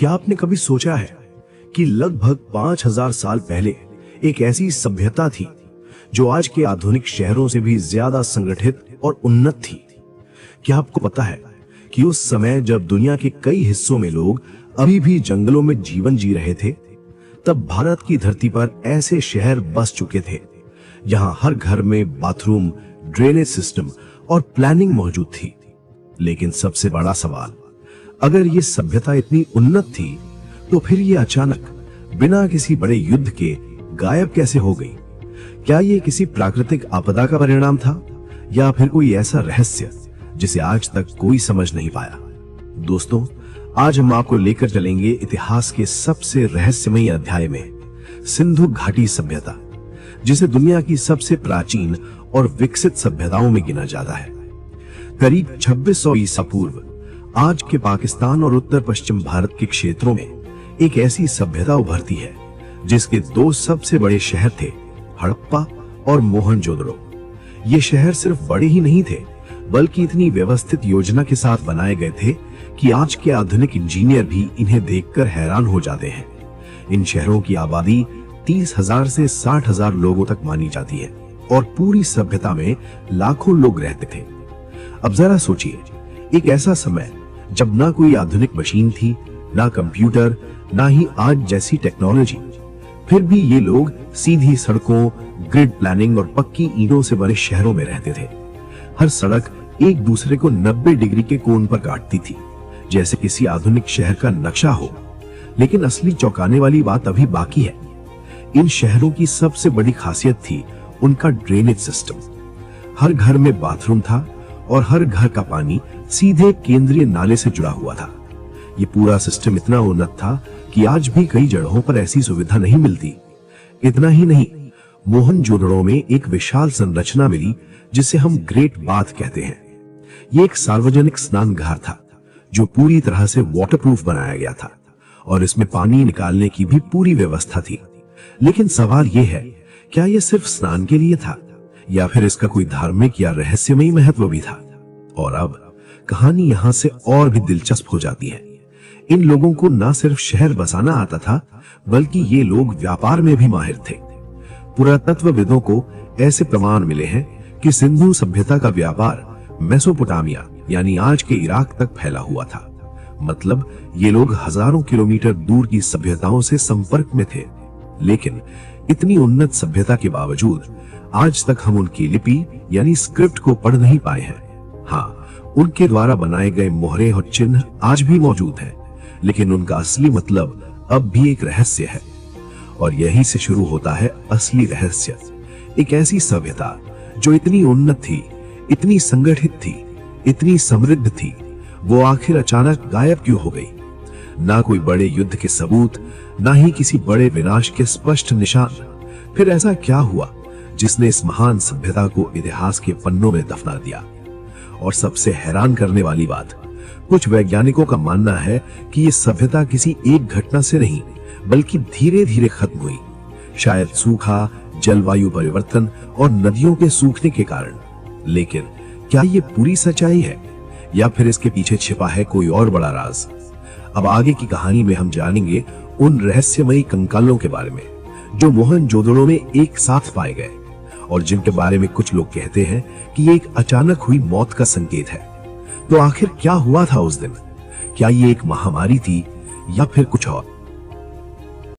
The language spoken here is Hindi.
क्या आपने कभी सोचा है कि लगभग 5000 साल पहले एक ऐसी सभ्यता थी जो आज के आधुनिक शहरों से भी ज्यादा संगठित और उन्नत थी? क्या आपको पता है कि उस समय जब दुनिया के कई हिस्सों में लोग अभी भी जंगलों में जीवन जी रहे थे, तब भारत की धरती पर ऐसे शहर बस चुके थे जहां हर घर में बाथरूम, ड्रेनेज सिस्टम और प्लानिंग मौजूद थी। लेकिन सबसे बड़ा सवाल, अगर ये सभ्यता इतनी उन्नत थी तो फिर ये अचानक बिना किसी बड़े युद्ध के गायब कैसे हो गई? क्या ये किसी प्राकृतिक आपदा का परिणाम था या फिर कोई ऐसा रहस्य जिसे आज तक कोई समझ नहीं पाया? दोस्तों, आज हम आपको लेकर चलेंगे इतिहास के सबसे रहस्यमयी अध्याय में, सिंधु घाटी सभ्यता, जिसे दुनिया की सबसे प्राचीन और विकसित सभ्यताओं में गिना जाता है। करीब 2600 ईसा पूर्व आज के पाकिस्तान और उत्तर पश्चिम भारत के क्षेत्रों में एक ऐसी सभ्यता उभरती है जिसके दो सबसे बड़े शहर थे, हड़प्पा और मोहनजोदड़ो। ये शहर सिर्फ बड़े ही नहीं थे, बल्कि इतनी व्यवस्थित योजना के साथ बनाए गए थे कि आज के आधुनिक इंजीनियर भी इन्हें देखकर हैरान हो जाते हैं। इन शहरों की आबादी 30,000 से 60,000 लोगों तक मानी जाती है और पूरी सभ्यता में लाखों लोग रहते थे। अब जरा सोचिए, एक ऐसा समय जब ना कोई आधुनिक मशीन थी, ना कंप्यूटर, ना ही आज जैसी टेक्नोलॉजी, फिर भी ये लोग सीधी सड़कों, ग्रिड प्लानिंग और पक्की ईंटों से बने शहरों में रहते थे। हर सड़क एक दूसरे को 90 डिग्री के कोण पर काटती थी, जैसे किसी आधुनिक शहर का नक्शा हो। लेकिन असली चौंकाने वाली बात अभी बाकी है। इन शहरों की सबसे बड़ी खासियत थी उनका ड्रेनेज सिस्टम। हर घर में बाथरूम था और हर घर का पानी सीधे केंद्रीय नाले से जुड़ा हुआ था। ये पूरा सिस्टम इतना उन्नत था कि आज भी कई जगहों पर ऐसी सुविधा नहीं मिलती। इतना ही नहीं, मोहनजोदड़ो में एक विशाल संरचना मिली जिसे हम ग्रेट बाथ कहते हैं। ये एक सार्वजनिक स्नानघर था जो पूरी तरह से वाटरप्रूफ बनाया गया था और इसमें पानी निकालने की भी पूरी व्यवस्था थी। लेकिन सवाल यह है, क्या यह सिर्फ स्नान के लिए था या फिर इसका कोई धार्मिक या रहस्यमयी महत्व भी था? और अब कहानी यहां से और भी दिलचस्प हो जाती है। इन लोगों को न सिर्फ शहर बसाना आता था, बल्कि ये लोग व्यापार में भी माहिर थे। पुरातत्वविदों को ऐसे प्रमाण मिले हैं कि सिंधु सभ्यता का व्यापार मेसोपोटामिया यानी आज के इराक तक फैला हुआ था। मतलब ये लोग हजारों किलोमीटर दूर की सभ्यताओं से संपर्क में थे। लेकिन इतनी उन्नत सभ्यता के बावजूद आज तक हम उनकी लिपि यानी स्क्रिप्ट को पढ़ नहीं पाए हैं। हाँ, उनके द्वारा बनाए गए मोहरे और चिन्ह आज भी मौजूद हैं, लेकिन उनका असली मतलब अब भी एक रहस्य है। और यहीं से शुरू होता है असली रहस्य। एक ऐसी सभ्यता जो इतनी उन्नत थी, इतनी संगठित थी, इतनी समृद्ध थी, वो आखिर अचानक गायब क्यों हो गई? ना कोई बड़े युद्ध के सबूत, ना ही किसी बड़े विनाश के स्पष्ट निशान। फिर ऐसा क्या हुआ जिसने इस महान सभ्यता को इतिहास के पन्नों में दफना दिया? और सबसे हैरान करने वाली बात, कुछ वैज्ञानिकों का मानना है कि ये सभ्यता किसी एक घटना से नहीं, बल्कि धीरे धीरे खत्म हुई। शायद सूखा, जलवायु परिवर्तन और नदियों के सूखने के कारण। लेकिन क्या ये पूरी सच्चाई है या फिर इसके पीछे छिपा है कोई और बड़ा राज? अब आगे की कहानी में हम जानेंगे उन रहस्यमयी कंकालों के बारे में जो मोहनजोदड़ो में एक साथ पाए गए और जिनके बारे में कुछ लोग कहते हैं कि ये एक अचानक हुई मौत का संकेत है। तो आखिर क्या हुआ था उस दिन? क्या ये एक महामारी थी या फिर कुछ और?